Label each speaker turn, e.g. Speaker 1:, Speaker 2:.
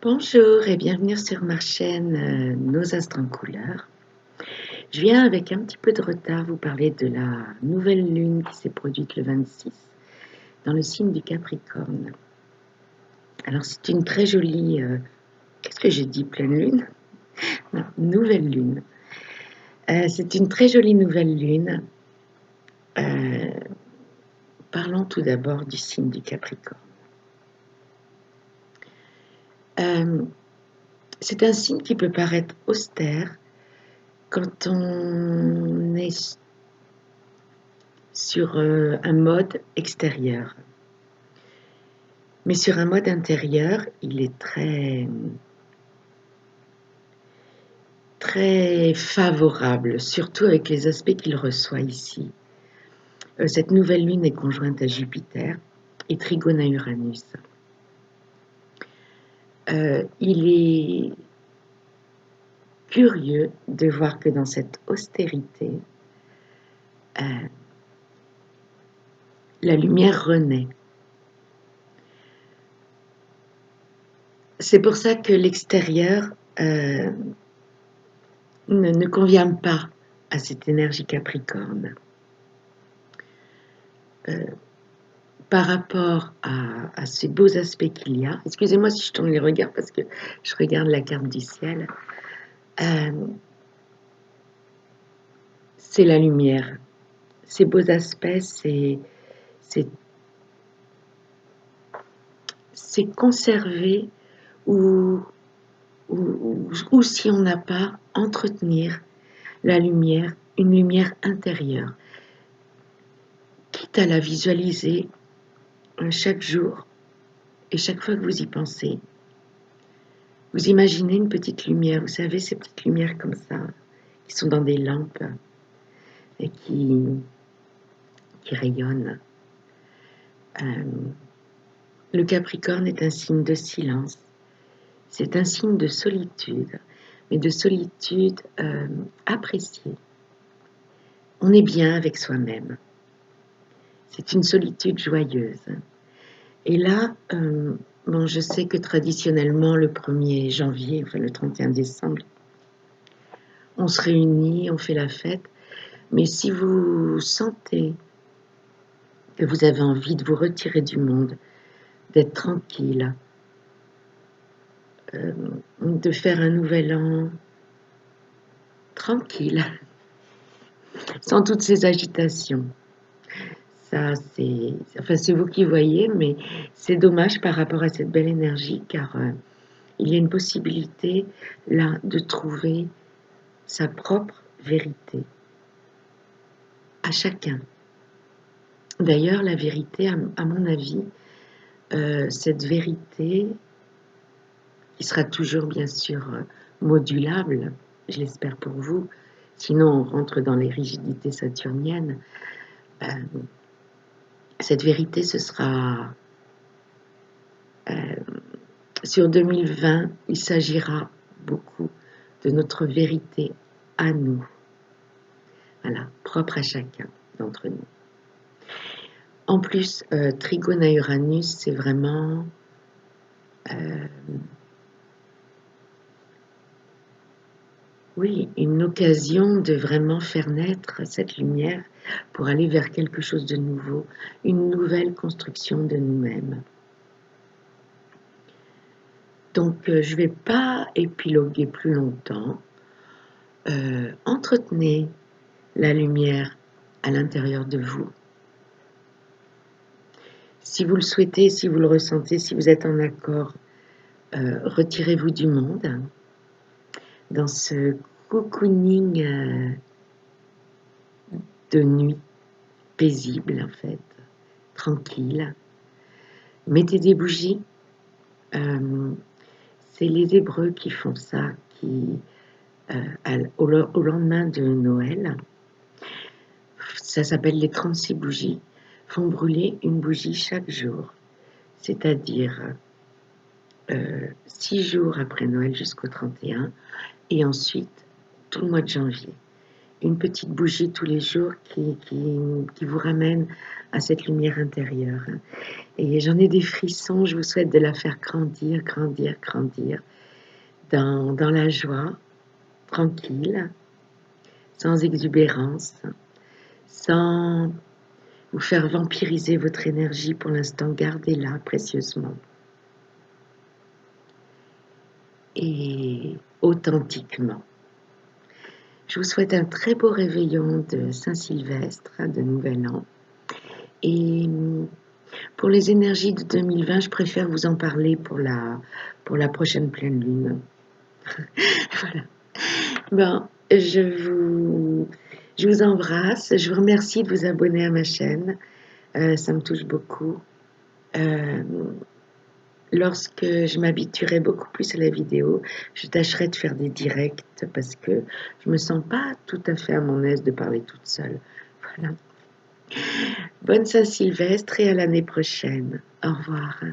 Speaker 1: Bonjour et bienvenue sur ma chaîne Nos Astres en couleurs. Je viens avec un petit peu de retard vous parler de la nouvelle lune qui s'est produite le 26 dans le signe du Capricorne. Alors c'est une très jolie, qu'est-ce que j'ai dit, pleine lune? Non, nouvelle lune. C'est une très jolie nouvelle lune. Parlons tout d'abord du signe du Capricorne. C'est un signe qui peut paraître austère quand on est sur un mode extérieur. Mais sur un mode intérieur, il est très favorable, surtout avec les aspects qu'il reçoit ici. Cette nouvelle lune est conjointe à Jupiter et trigone à Uranus. Il est curieux de voir que dans cette austérité, la lumière renaît. C'est pour ça que l'extérieur ne convient pas à cette énergie Capricorne. Par rapport à ces beaux aspects qu'il y a, excusez-moi si je tourne les regards parce que je regarde la carte du ciel, c'est la lumière. Ces beaux aspects, c'est conserver ou si on n'a pas, entretenir la lumière, une lumière intérieure, quitte à la visualiser chaque jour et chaque fois que vous y pensez. Vous imaginez une petite lumière, vous savez, ces petites lumières comme ça, qui sont dans des lampes et qui rayonnent. Le Capricorne est un signe de silence, c'est un signe de solitude, mais de solitude appréciée. On est bien avec soi-même. C'est une solitude joyeuse. Et là, bon, je sais que traditionnellement, le 1er janvier, enfin le 31 décembre, on se réunit, on fait la fête. Mais si vous sentez que vous avez envie de vous retirer du monde, d'être tranquille, de faire un nouvel an tranquille, sans toutes ces agitations. Ça, c'est vous qui voyez, mais c'est dommage par rapport à cette belle énergie, car il y a une possibilité là de trouver sa propre vérité à chacun. D'ailleurs, la vérité, à mon avis, cette vérité qui sera toujours bien sûr modulable, je l'espère pour vous, sinon on rentre dans les rigidités saturniennes. Cette vérité, ce sera sur 2020, il s'agira beaucoup de notre vérité à nous, voilà, propre à chacun d'entre nous. En plus, Trigone à Uranus, c'est vraiment oui, une occasion de vraiment faire naître cette lumière pour aller vers quelque chose de nouveau, une nouvelle construction de nous-mêmes. Donc, je ne vais pas épiloguer plus longtemps. Entretenez la lumière à l'intérieur de vous. Si vous le souhaitez, si vous le ressentez, si vous êtes en accord, retirez-vous du monde dans ce cocooning de nuit paisible en fait, tranquille. Mettez des bougies. C'est les Hébreux qui font ça, au lendemain de Noël, ça s'appelle les 36 bougies, font brûler une bougie chaque jour, c'est-à-dire 6 jours après Noël jusqu'au 31, et ensuite tout le mois de janvier. Une petite bougie tous les jours qui vous ramène à cette lumière intérieure. Et j'en ai des frissons, je vous souhaite de la faire grandir, grandir, grandir dans la joie, tranquille, sans exubérance, sans vous faire vampiriser votre énergie. Pour l'instant, gardez-la précieusement et authentiquement. Je vous souhaite un très beau réveillon de Saint-Sylvestre, de Nouvel An. Et pour les énergies de 2020, je préfère vous en parler pour la prochaine pleine lune. Voilà. Bon, je vous embrasse. Je vous remercie de vous abonner à ma chaîne. Ça me touche beaucoup. Lorsque je m'habituerai beaucoup plus à la vidéo, je tâcherai de faire des directs parce que je me sens pas tout à fait à mon aise de parler toute seule. Voilà. Bonne Saint-Sylvestre et à l'année prochaine. Au revoir.